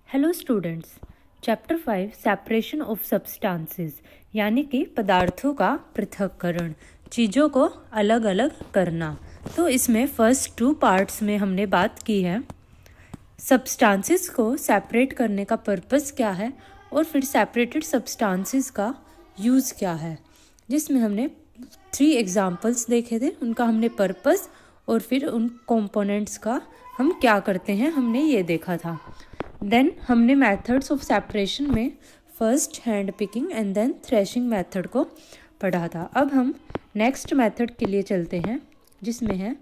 Hello students, chapter 5 separation of substances यानी कि पदार्थों का पृथक्करण, चीज़ों को अलग अलग करना। तो इसमें फर्स्ट 2 पार्ट्स में हमने बात की है सब्सटेंसेस को सेपरेट करने का पर्पस क्या है और फिर सेपरेटेड सब्सटेंसेस का यूज़ क्या है, जिसमें हमने 3 एग्जांपल्स देखे थे, उनका हमने पर्पस और फिर उन कंपोनेंट्स का हम क्या करते हैं हमने ये देखा था। देन हमने मेथड्स ऑफ सेपरेशन में first hand picking and then threshing method को पढ़ा था। अब हम नेक्स्ट मेथड के लिए चलते हैं जिसमें है,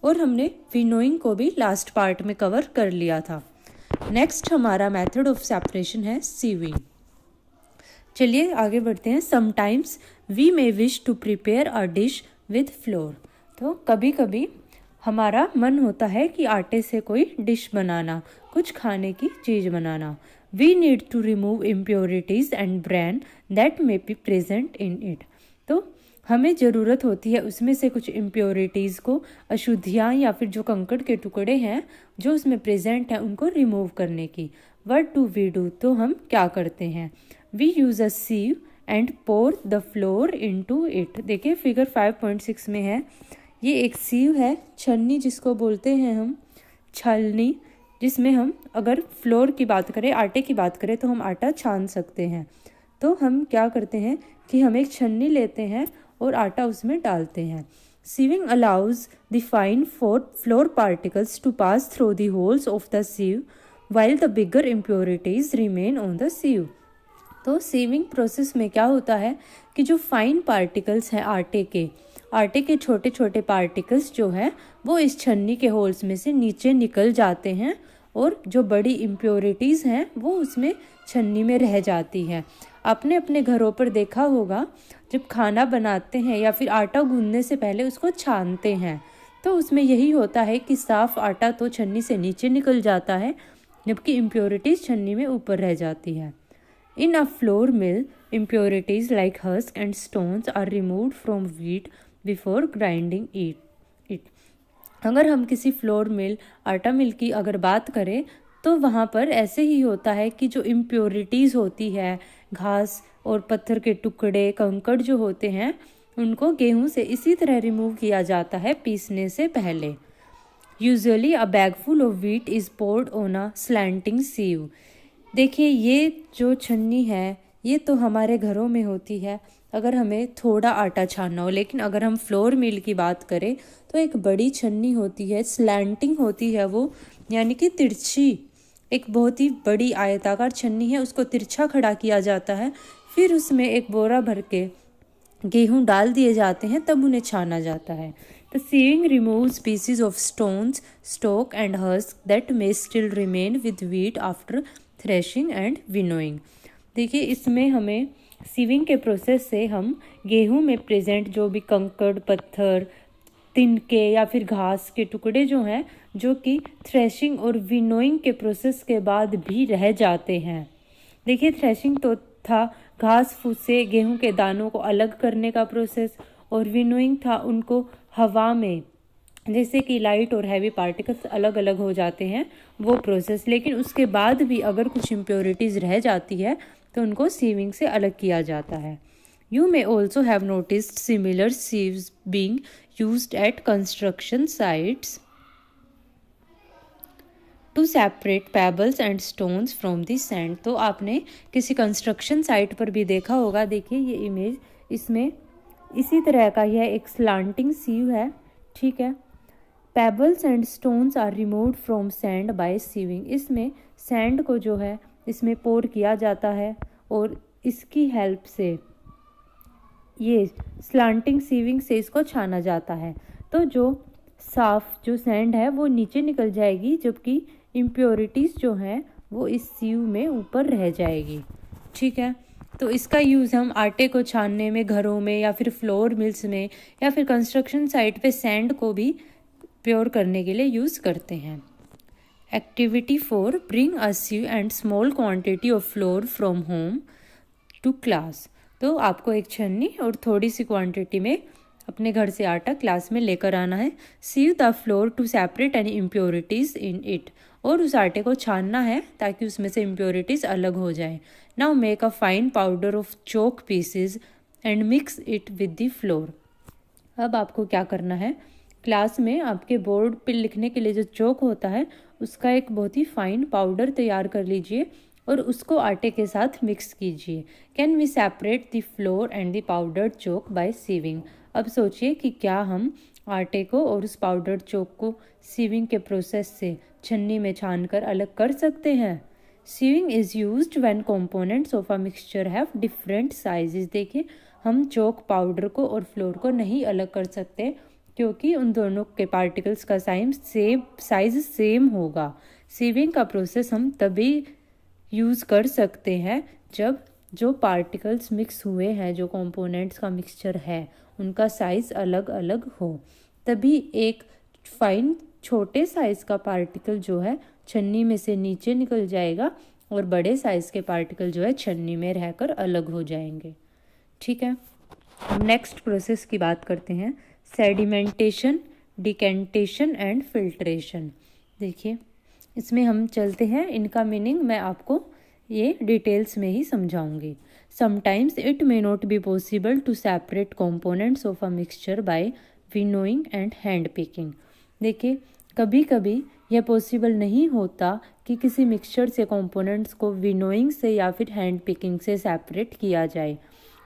और हमने विनोइंग को भी लास्ट पार्ट में कवर कर लिया था। नेक्स्ट हमारा मेथड ऑफ सेपरेशन है सीविंग। चलिए आगे बढ़ते हैं। Sometimes we may wish to prepare a dish with flour. तो कभी कभी हमारा मन होता है कि आटे से कोई डिश बनाना, कुछ खाने की चीज़ बनाना। We need to remove impurities and bran that may be present in it. तो हमें ज़रूरत होती है उसमें से कुछ इम्प्योरिटीज़ को, अशुद्धियाँ या फिर जो कंकड़ के टुकड़े हैं जो उसमें प्रेजेंट हैं उनको रिमूव करने की। What do we do? तो हम क्या करते हैं? We use a sieve and pour the flour into it. देखिए फिगर 5.6 में है, ये एक सीव है, छन्नी जिसको बोलते हैं हम, छलनी, जिसमें हम अगर फ्लोर की बात करें, आटे की बात करें तो हम आटा छान सकते हैं। तो हम क्या करते हैं कि हम एक छन्नी लेते हैं और आटा उसमें डालते हैं। Sieving allows the fine flour particles to pass through the holes of the sieve while the bigger impurities remain on the sieve। तो सीविंग प्रोसेस में क्या होता है कि जो फाइन पार्टिकल्स हैं आटे के छोटे छोटे पार्टिकल्स जो है वो इस छन्नी के होल्स में से नीचे निकल जाते हैं और जो बड़ी इम्प्योरिटीज़ हैं वो उसमें छन्नी में रह जाती हैं। आपने अपने घरों पर देखा होगा, जब खाना बनाते हैं या फिर आटा गूंदने से पहले उसको छानते हैं तो उसमें यही होता है कि साफ़ आटा तो छन्नी से नीचे निकल जाता है जबकि इम्प्योरिटीज़ छन्नी में ऊपर रह जाती है। In a flour mill, impurities like husk and stones are removed from wheat before grinding it। अगर हम किसी फ्लोर मिल, आटा मिल की अगर बात करें तो वहाँ पर ऐसे ही होता है कि जो इम्प्योरिटीज़ होती है, घास और पत्थर के टुकड़े, कंकड़ जो होते हैं, उनको गेहूँ से इसी तरह रिमूव किया जाता है पीसने से पहले। Usually a bag full of wheat is poured on a slanting sieve. देखिए ये जो छन्नी है ये तो हमारे घरों में होती है अगर हमें थोड़ा आटा छानना हो, लेकिन अगर हम फ्लोर मिल की बात करें तो एक बड़ी छन्नी होती है, स्लैंटिंग होती है वो, यानी कि तिरछी, एक बहुत ही बड़ी आयताकार छन्नी है, उसको तिरछा खड़ा किया जाता है, फिर उसमें एक बोरा भर के गेहूँ डाल दिए जाते हैं, तब उन्हें छाना जाता है। The sieving removes pieces of stones, stalk and husk that may still remain with wheat after threshing and winnowing। देखिए इसमें हमें सीविंग के प्रोसेस से हम गेहूं में प्रेजेंट जो भी कंकड़, पत्थर, तिनके या फिर घास के टुकड़े जो हैं, जो कि थ्रेशिंग और विनोइंग के प्रोसेस के बाद भी रह जाते हैं। देखिए थ्रेशिंग तो था घास फूस से गेहूं के दानों को अलग करने का प्रोसेस, और विनोइंग था उनको हवा में, जैसे कि लाइट और हैवी पार्टिकल्स अलग अलग हो जाते हैं वो प्रोसेस। लेकिन उसके बाद भी अगर कुछ इम्प्योरिटीज़ रह जाती है तो उनको सीविंग से अलग किया जाता है। You may also have noticed similar sieves being used at construction sites to separate pebbles and stones from the sand. तो आपने किसी कंस्ट्रक्शन साइट पर भी देखा होगा, देखिए ये इमेज, इसमें इसी तरह का यह एक स्लांटिंग सीव है, ठीक है। Pebbles and stones are removed from sand by sieving. इसमें सैंड को जो है इसमें पोर किया जाता है और इसकी हेल्प से, ये स्लांटिंग सीविंग से इसको छाना जाता है। तो जो साफ जो सैंड है वो नीचे निकल जाएगी, जबकि इम्प्योरिटीज़ जो हैं वो इस सीव में ऊपर रह जाएगी, ठीक है। तो इसका यूज़ हम आटे को छानने में घरों में या फिर फ्लोर मिल्स में या फिर कंस्ट्रक्शन साइट पे सैंड को भी प्योर करने के लिए यूज़ करते हैं। Activity 4, bring a sieve and small quantity of flour from home to class. तो आपको एक छन्नी और थोड़ी सी क्वांटिटी में अपने घर से आटा क्लास में लेकर आना है। Sieve the flour to separate any impurities in it, और उस आटे को छानना है ताकि उसमें से इम्प्योरिटीज अलग हो जाए। Now make a fine powder of chalk pieces and mix it with the flour. अब आपको क्या करना है, क्लास में आपके बोर्ड पे लिखने के लिए जो चोक होता है उसका एक बहुत ही फाइन पाउडर तैयार कर लीजिए और उसको आटे के साथ मिक्स कीजिए। Can we separate the flour and the powdered chalk by sieving. अब सोचिए कि क्या हम आटे को और उस पाउडर्ड चोक को सीविंग के प्रोसेस से छन्नी में छानकर अलग कर सकते हैं। Sieving is used when components of a mixture have different sizes. देखिए, हम चोक पाउडर को और फ्लोर को नहीं अलग कर सकते क्योंकि उन दोनों के पार्टिकल्स का साइज सेम होगा। सीविंग का प्रोसेस हम तभी यूज़ कर सकते हैं जब जो पार्टिकल्स मिक्स हुए हैं, जो कंपोनेंट्स का मिक्सचर है, उनका साइज़ अलग अलग हो। तभी एक फाइन छोटे साइज़ का पार्टिकल जो है छन्नी में से नीचे निकल जाएगा और बड़े साइज़ के पार्टिकल जो है छन्नी में रहकर अलग हो जाएंगे। ठीक है, हम नेक्स्ट प्रोसेस की बात करते हैं, सेडिमेंटेशन, डिकेंटेशन एंड फिल्ट्रेशन। देखिए, इसमें हम चलते हैं, इनका मीनिंग मैं आपको ये डिटेल्स में ही समझाऊंगी। Sometimes it may not be possible to separate components of a mixture by winnowing and hand picking. देखिए, कभी कभी यह पॉसिबल नहीं होता कि किसी मिक्सचर से कंपोनेंट्स को विनोइंग से या फिर हैंड पिकिंग से सेपरेट किया जाए।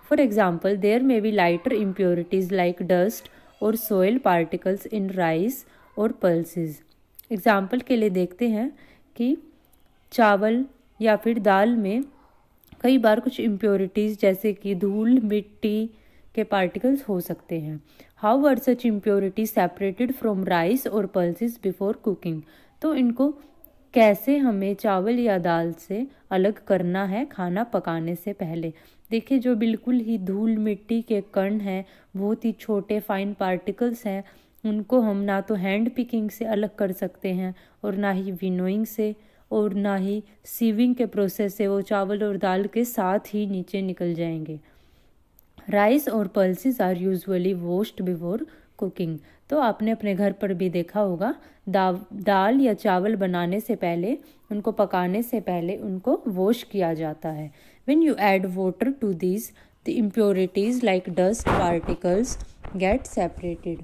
For example, there may be lighter impurities like dust और सोयल पार्टिकल्स इन राइस और पल्सेस। एग्जाम्पल के लिए देखते हैं कि चावल या फिर दाल में कई बार कुछ इम्प्योरिटीज़ जैसे कि धूल, मिट्टी के पार्टिकल्स हो सकते हैं। How are such impurities separated from rice और पल्सेस बिफोर कुकिंग। तो इनको कैसे हमें चावल या दाल से अलग करना है खाना पकाने से पहले। देखिए, जो बिल्कुल ही धूल मिट्टी के कण हैं, बहुत ही छोटे फाइन पार्टिकल्स हैं, उनको हम ना तो हैंड पिकिंग से अलग कर सकते हैं और ना ही विनोइंग से और ना ही सीविंग के प्रोसेस से वो चावल और दाल के साथ ही नीचे निकल जाएंगे। राइस और pulses are usually washed before cooking. तो आपने अपने घर पर भी देखा होगा, दाल या चावल बनाने से पहले, उनको पकाने से पहले उनको वॉश किया जाता है। When you add water to these, the impurities like dust particles get separated.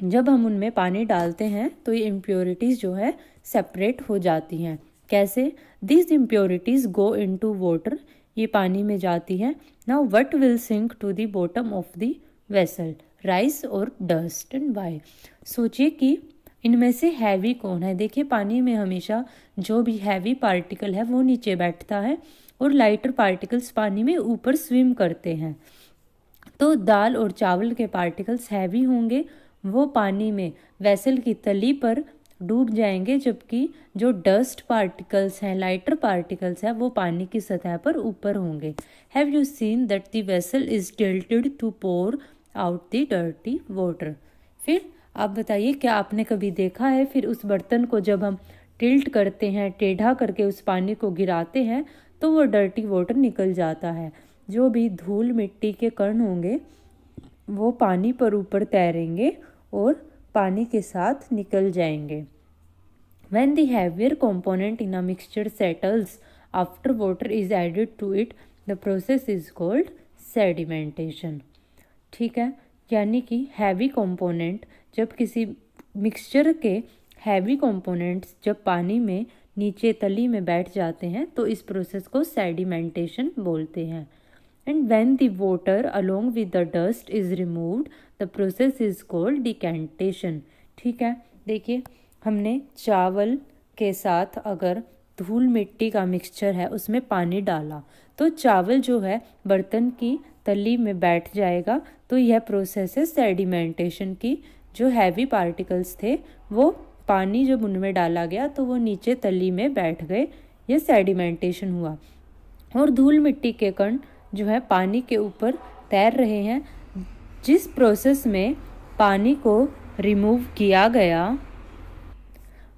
जब हम उनमें पानी डालते हैं तो ये इम्प्योरिटीज़ जो है सेपरेट हो जाती हैं। कैसे? These impurities go into water, ये पानी में जाती हैं। Now what will sink to the bottom of the vessel, rice और डस्ट एंड वाई। सोचिए कि इनमें से हैवी कौन है। देखिए, पानी में हमेशा जो भी हैवी पार्टिकल है वो नीचे बैठता है और लाइटर पार्टिकल्स पानी में ऊपर स्विम करते हैं। तो दाल और चावल के पार्टिकल्स हैवी होंगे, वो पानी में वेसल की तली पर डूब जाएंगे, जबकि जो डस्ट पार्टिकल्स हैं, लाइटर पार्टिकल्स हैं, वो पानी की सतह पर ऊपर होंगे। Have you seen that the vessel is tilted to pour out the dirty water. फिर आप बताइए, क्या आपने कभी देखा है फिर उस बर्तन को जब हम टिल्ट करते हैं, टेढ़ा करके उस पानी को गिराते हैं तो वो डर्टी वाटर निकल जाता है। जो भी धूल मिट्टी के कण होंगे वो पानी पर ऊपर तैरेंगे और पानी के साथ निकल जाएंगे। When the heavier component in a mixture settles after water is added to it, the process is called sedimentation। ठीक है, यानी कि हैवी कंपोनेंट जब किसी मिक्सचर के हैवी कंपोनेंट्स जब पानी में नीचे तली में बैठ जाते हैं तो इस प्रोसेस को सेडिमेंटेशन बोलते हैं। And when the water along with the dust is removed, the process is called decantation. ठीक है, देखिए, हमने चावल के साथ अगर धूल मिट्टी का मिक्सचर है उसमें पानी डाला तो चावल जो है बर्तन की तली में बैठ जाएगा। तो यह प्रोसेस है सेडिमेंटेशन की। जो हैवी पार्टिकल्स थे वो पानी जब उनमें डाला गया तो वो नीचे तली में बैठ गए, यह सेडिमेंटेशन हुआ। और धूल मिट्टी के कण जो है पानी के ऊपर तैर रहे हैं। जिस प्रोसेस में पानी को रिमूव किया गया,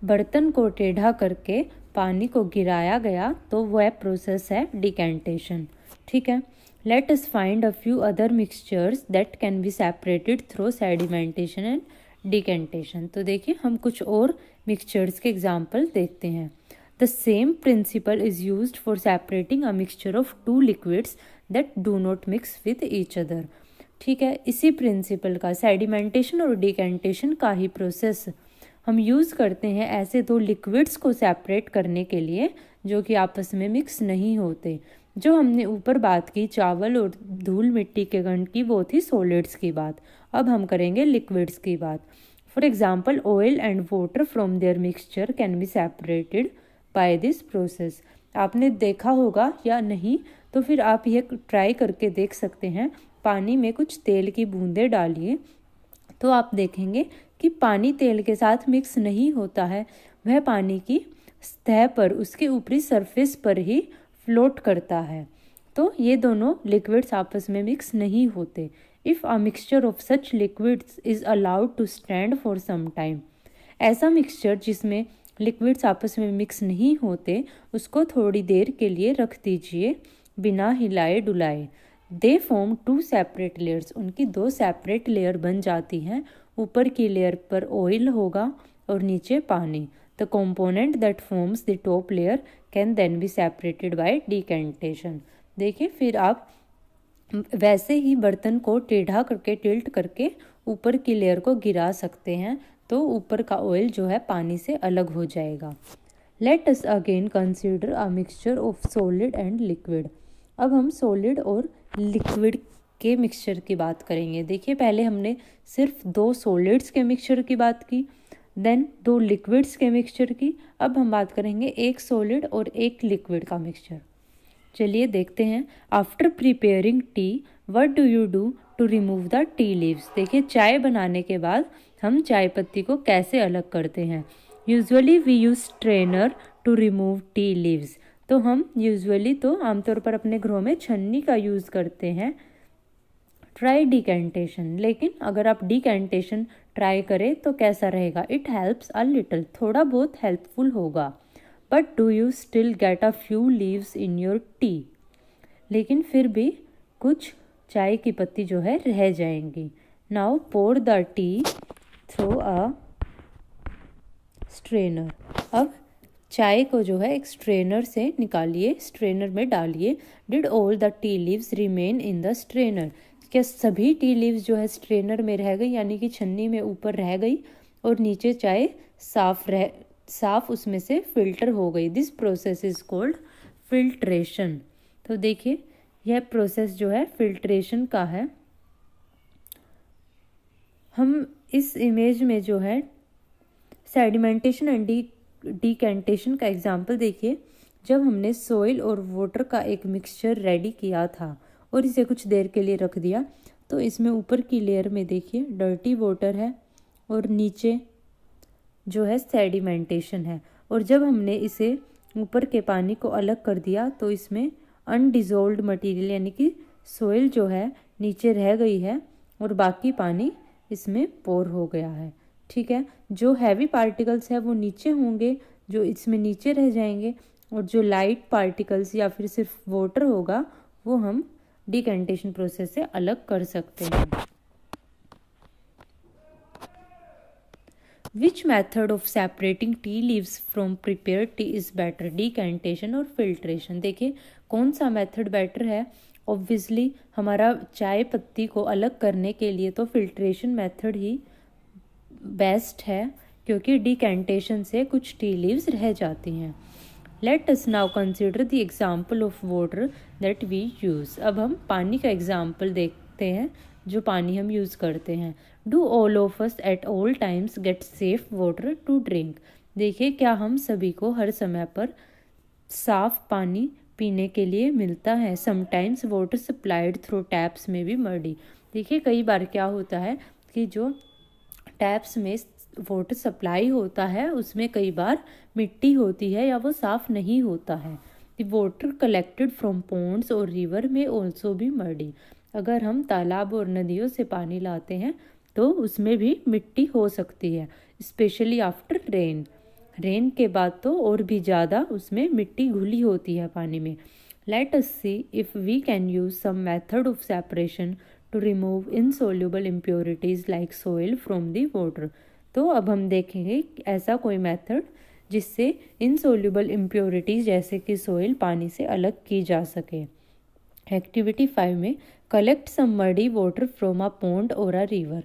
बर्तन को टेढ़ा करके पानी को गिराया गया, तो वह प्रोसेस है डिकेंटेशन। ठीक है, Let us find a few other mixtures that can be separated through sedimentation and decantation. तो देखिए हम कुछ और मिक्सचर्स के एग्जाम्पल देखते हैं. The same principle is used for separating a mixture of two liquids that do not mix with each other. ठीक है, इसी प्रिंसिपल का सेडिमेंटेशन और डिकेंटेशन का ही प्रोसेस हम यूज़ करते हैं ऐसे दो लिक्विड्स को सेपरेट करने के लिए जो कि आपस में मिक्स नहीं होते. जो हमने ऊपर बात की चावल और धूल मिट्टी के कण की, वो थी सॉलिड्स की बात. अब हम करेंगे लिक्विड्स की बात. For example oil and water from their mixture can be separated by this process. आपने देखा होगा या नहीं तो फिर आप यह ट्राई करके देख सकते हैं. पानी में कुछ तेल की बूंदें डालिए तो आप देखेंगे कि पानी तेल के साथ मिक्स नहीं होता है, वह पानी की सतह पर, उसके ऊपरी सरफेस पर ही फ्लोट करता है. तो ये दोनों लिक्विड्स आपस में मिक्स नहीं होते. If a mixture of such liquids is allowed to stand for some time, ऐसा मिक्सचर जिसमें लिक्विड्स आपस में मिक्स नहीं होते उसको थोड़ी देर के लिए रख दीजिए बिना हिलाए डुलाए. They form two separate layers, उनकी दो सेपरेट लेयर बन जाती हैं. ऊपर की लेयर पर ऑयल होगा और नीचे पानी. The component that forms the top layer can then be separated by decantation. देखिए फिर आप वैसे ही बर्तन को टेढ़ा करके टिल्ट करके ऊपर की लेयर को गिरा सकते हैं तो ऊपर का ऑयल जो है पानी से अलग हो जाएगा. Let us again consider a mixture of solid and liquid. अब हम सॉलिड और लिक्विड के मिक्सचर की बात करेंगे. देखिए पहले हमने सिर्फ दो सॉलिड्स के मिक्सचर की बात की, देन दो लिक्विड्स के मिक्सचर की. अब हम बात करेंगे एक सॉलिड और एक लिक्विड का मिक्सचर. चलिए देखते हैं. After preparing tea what do you do to remove the tea leaves. देखिए चाय बनाने के बाद हम चाय पत्ती को कैसे अलग करते हैं. Usually we use strainer to remove tea leaves. तो हम यूजुअली तो आमतौर पर अपने घरों में छन्नी का यूज़ करते हैं. ट्राई डिकेंटेशन, लेकिन अगर आप डिकेंटेशन ट्राई करें तो कैसा रहेगा. इट हेल्प्स अ लिटिल, थोड़ा बहुत हेल्पफुल होगा. But do you still get a few leaves in your T. लेकिन फिर भी कुछ चाय की पत्ती जो है रह जाएंगी. Now pour the tea through a strainer. अब चाय को जो है एक स्ट्रेनर से निकालिए, स्ट्रेनर में डालिए. Did all the tea leaves remain in the strainer. क्या सभी टी लीव्स जो है स्ट्रेनर में रह गई, यानी कि छन्नी में ऊपर रह गई और नीचे चाय साफ उसमें से फिल्टर हो गई. This process is called filtration. तो देखिए यह प्रोसेस जो है फिल्ट्रेशन का है. हम इस इमेज में जो है सेडिमेंटेशन एंड डिकेंटेशन का एग्जाम्पल देखिए. जब हमने सॉइल और वाटर का एक मिक्सचर रेडी किया था और इसे कुछ देर के लिए रख दिया तो इसमें ऊपर की लेयर में देखिए डर्टी वाटर है और नीचे जो है सेडिमेंटेशन है. और जब हमने इसे ऊपर के पानी को अलग कर दिया तो इसमें अनडिजोल्व्ड मटेरियल यानी कि सॉइल जो है नीचे रह गई है और बाकी पानी इसमें पोर हो गया है. ठीक है, जो हैवी पार्टिकल्स है वो नीचे होंगे, जो इसमें नीचे रह जाएंगे, और जो लाइट पार्टिकल्स या फिर सिर्फ वाटर होगा वो हम डिकेंटेशन प्रोसेस से अलग कर सकते हैं. Which method of separating tea leaves from prepared T is better, decantation और फिल्ट्रेशन. देखिए कौन सा मेथड बेटर है. ऑब्वियसली हमारा चाय पत्ती को अलग करने के लिए तो फिल्ट्रेशन मेथड ही बेस्ट है क्योंकि डिकेंटेशन से कुछ टी लीव्स रह जाती हैं. Let us now consider the example of water that we use. अब हम पानी का एग्जाम्पल देखते हैं जो पानी हम यूज़ करते हैं. Do all of us at all times get safe water to drink. देखिए क्या हम सभी को हर समय पर साफ पानी पीने के लिए मिलता है. Sometimes water supplied through taps में भी मर्डी. देखिए कई बार क्या होता है कि जो टैप्स में वाटर सप्लाई होता है उसमें कई बार मिट्टी होती है या वो साफ़ नहीं होता है. The water collected from ponds और रिवर में ऑल्सो भी मर्डी. अगर हम तालाब और नदियों से पानी लाते हैं तो उसमें भी मिट्टी हो सकती है, स्पेशली आफ्टर रेन. रेन के बाद तो और भी ज़्यादा उसमें मिट्टी घुली होती है पानी में. Let us see if we can use some method of separation to remove insoluble impurities like soil from the water. तो अब हम देखेंगे ऐसा कोई मेथड जिससे इनसोल्यूबल इम्प्योरिटीज जैसे कि सोइल पानी से अलग की जा सके। एक्टिविटी 5 में collect some muddy water from a pond और अ रिवर।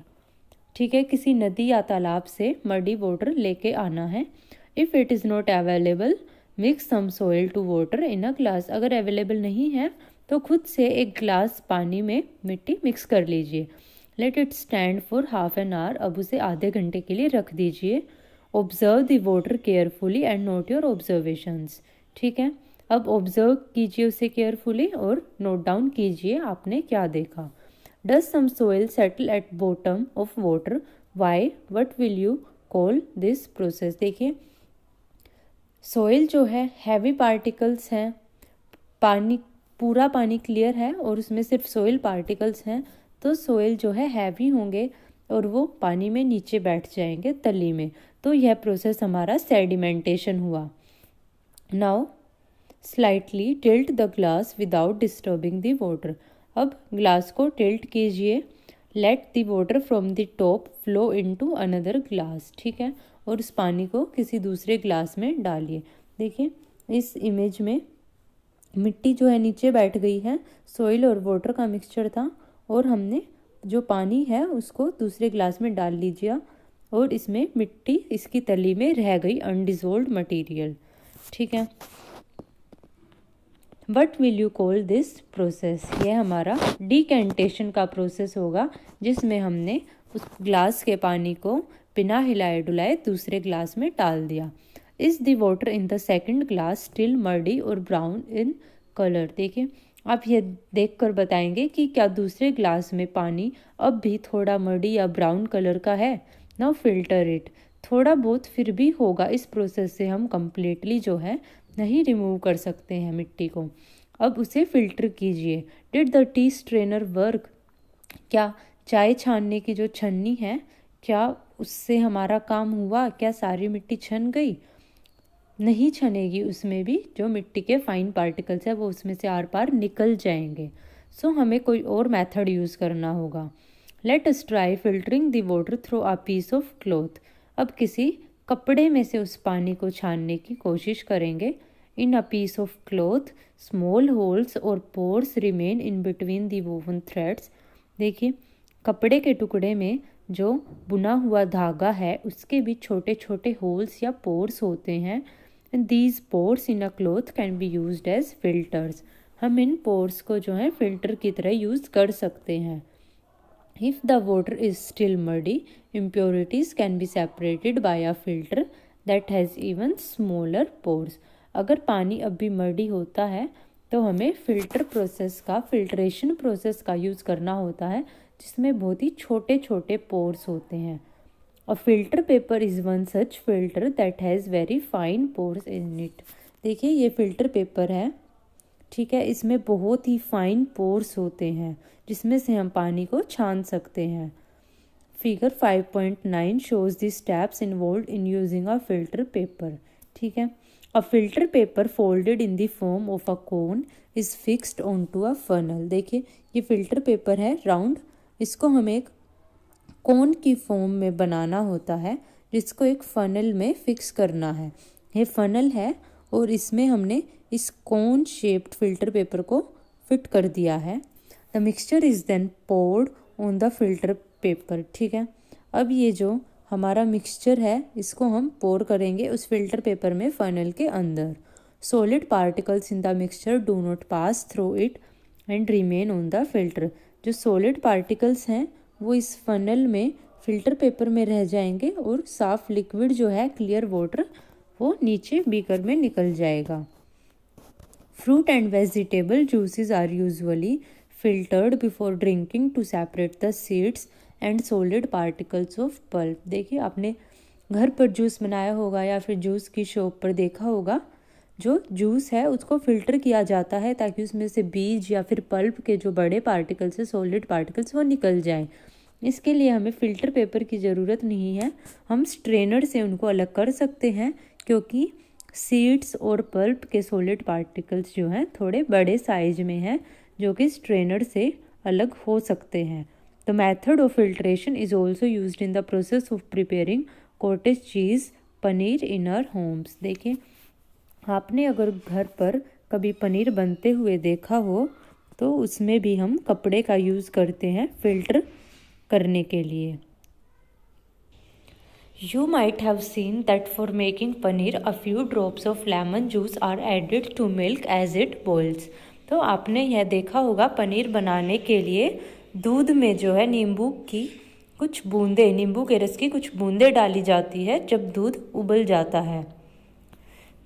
ठीक है, किसी नदी या तालाब से मडी वाटर लेके आना है। If it is not available mix some soil to water in a glass. अगर अवेलेबल नहीं है तो खुद से एक ग्लास पानी में मिट्टी मिक्स कर लीजिए। Let it stand for half an hour. अब उसे आधे घंटे के लिए रख दीजिए। Observe the water carefully and not your observations. ठीक है, अब ऑब्जर्व कीजिए उसे केयरफुली और नोट डाउन कीजिए आपने क्या देखा। Does some soil settle at bottom of water, why, what will you call this process. देखिए सोइल जो है हैवी पार्टिकल्स हैं, पूरा पानी क्लियर है और उसमें सिर्फ सोइल पार्टिकल्स हैं, तो सोइल जो है हैवी होंगे और वो पानी में नीचे बैठ जाएंगे तली में, तो यह प्रोसेस हमारा सेडिमेंटेशन हुआ। Now slightly tilt the glass without disturbing the water. अब ग्लास को टिल्ट कीजिए। Let the water from the top flow into another glass. ठीक है, और उस पानी को किसी दूसरे ग्लास में डालिए। देखिए इस इमेज में मिट्टी जो है नीचे बैठ गई है, सोइल और वाटर का मिक्सचर था, और हमने जो पानी है उसको दूसरे ग्लास में डाल लीजिए और इसमें मिट्टी इसकी तली में रह गई, अनडिजोल्व्ड मटेरियल। ठीक है, what will you call this process. यह हमारा डिकेंटेशन का प्रोसेस होगा, जिसमें हमने उस ग्लास के पानी को बिना हिलाए डुलाए दूसरे ग्लास में डाल दिया। Is the water in the second glass still Mardi और ब्राउन इन कलर। देखिए आप ये देखकर बताएंगे कि क्या दूसरे ग्लास में पानी अब भी थोड़ा मर्डी या ब्राउन कलर का है। Now filter it. थोड़ा बहुत फिर भी होगा, इस प्रोसेस से हम कम्प्लीटली जो है नहीं रिमूव कर सकते हैं मिट्टी को। अब उसे फिल्टर कीजिए। Did the T strainer work. क्या चाय छानने की जो छन्नी है, क्या उससे हमारा काम हुआ, क्या सारी मिट्टी छन गई। नहीं छनेगी, उसमें भी जो मिट्टी के फाइन पार्टिकल्स है वो उसमें से आर पार निकल जाएंगे। सो हमें कोई और मेथड यूज़ करना होगा। Let us try filtering the water through a piece of cloth. अब किसी कपड़े में से उस पानी को छानने की कोशिश करेंगे। In a piece of cloth small holes और pores remain in between the woven threads. देखिए कपड़े के टुकड़े में जो बुना हुआ धागा है उसके भी छोटे छोटे होल्स या पोर्स होते हैं। And these pores in a cloth can be used as filters. हम इन पोर्स को जो है फिल्टर की तरह यूज़ कर सकते हैं। If the water is still muddy, impurities can be separated bye a filter that has even smaller pores. अगर पानी अब भी मडी होता है तो हमें फिल्ट्रेशन प्रोसेस का यूज़ करना होता है, जिसमें बहुत ही छोटे छोटे पोर्स होते हैं। अ filter paper is one such filter that has very fine pores in it. देखिए ये फिल्टर पेपर है, ठीक है, इसमें बहुत ही फाइन पोर्स होते हैं जिसमें से हम पानी को छान सकते हैं। Figure 5.9 shows the steps involved in using a filter paper. ठीक है, a filter paper folded in the form of a cone is fixed on to a funnel. देखिए ये फिल्टर पेपर है राउंड, इसको हमें एक कोन की फॉर्म में बनाना होता है जिसको एक फनल में फिक्स करना है। ये फनल है और इसमें हमने इस कोन शेप्ड फिल्टर पेपर को फिट कर दिया है। The mixture is then poured on the filter paper. ठीक है, अब ये जो हमारा मिक्सचर है इसको हम पोर करेंगे उस फिल्टर पेपर में फनल के अंदर। Solid particles in the mixture do not pass through it and remain on the filter. जो सॉलिड पार्टिकल्स हैं वो इस फनल में फिल्टर पेपर में रह जाएंगे और साफ लिक्विड जो है क्लियर वाटर वो नीचे बीकर में निकल जाएगा। Fruit and vegetable juices are usually filtered before drinking to separate the seeds and solid particles of pulp. देखिए आपने घर पर जूस बनाया होगा या फिर जूस की शॉप पर देखा होगा, जो जूस है उसको फिल्टर किया जाता है ताकि उसमें से बीज या फिर पल्प के जो बड़े पार्टिकल्स है, सॉलिड पार्टिकल्स, वो निकल जाएं। इसके लिए हमें फ़िल्टर पेपर की ज़रूरत नहीं है, हम स्ट्रेनर से उनको अलग कर सकते हैं, क्योंकि सीड्स और पल्प के सॉलिड पार्टिकल्स जो हैं थोड़े बड़े साइज में हैं, जो कि स्ट्रेनर से अलग हो सकते हैं। The method of filtration is also used in the process of preparing cottage cheese paneer in our homes. देखिए, आपने अगर घर पर कभी पनीर बनते हुए देखा हो तो उसमें भी हम कपड़े का यूज़ करते हैं फिल्टर करने के लिए। You might have seen that for making paneer, a few drops of lemon juice are added to milk as it boils. तो आपने यह देखा होगा, पनीर बनाने के लिए दूध में जो है नींबू के रस की कुछ बूंदें डाली जाती है जब दूध उबल जाता है।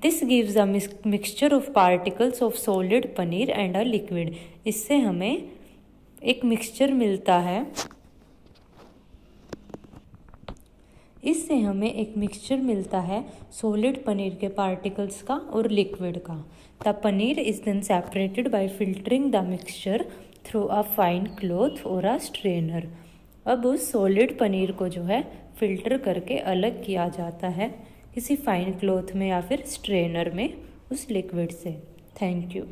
This gives a mixture of particles of solid paneer and a liquid. इससे हमें एक मिक्सचर मिलता है सॉलिड पनीर के पार्टिकल्स का और लिक्विड का। The paneer is then separated by filtering the mixture through a fine cloth और अ स्ट्रेनर। अब उस सॉलिड पनीर को जो है फिल्टर करके अलग किया जाता है किसी फाइन क्लॉथ में या फिर स्ट्रेनर में उस लिक्विड से। Thank you.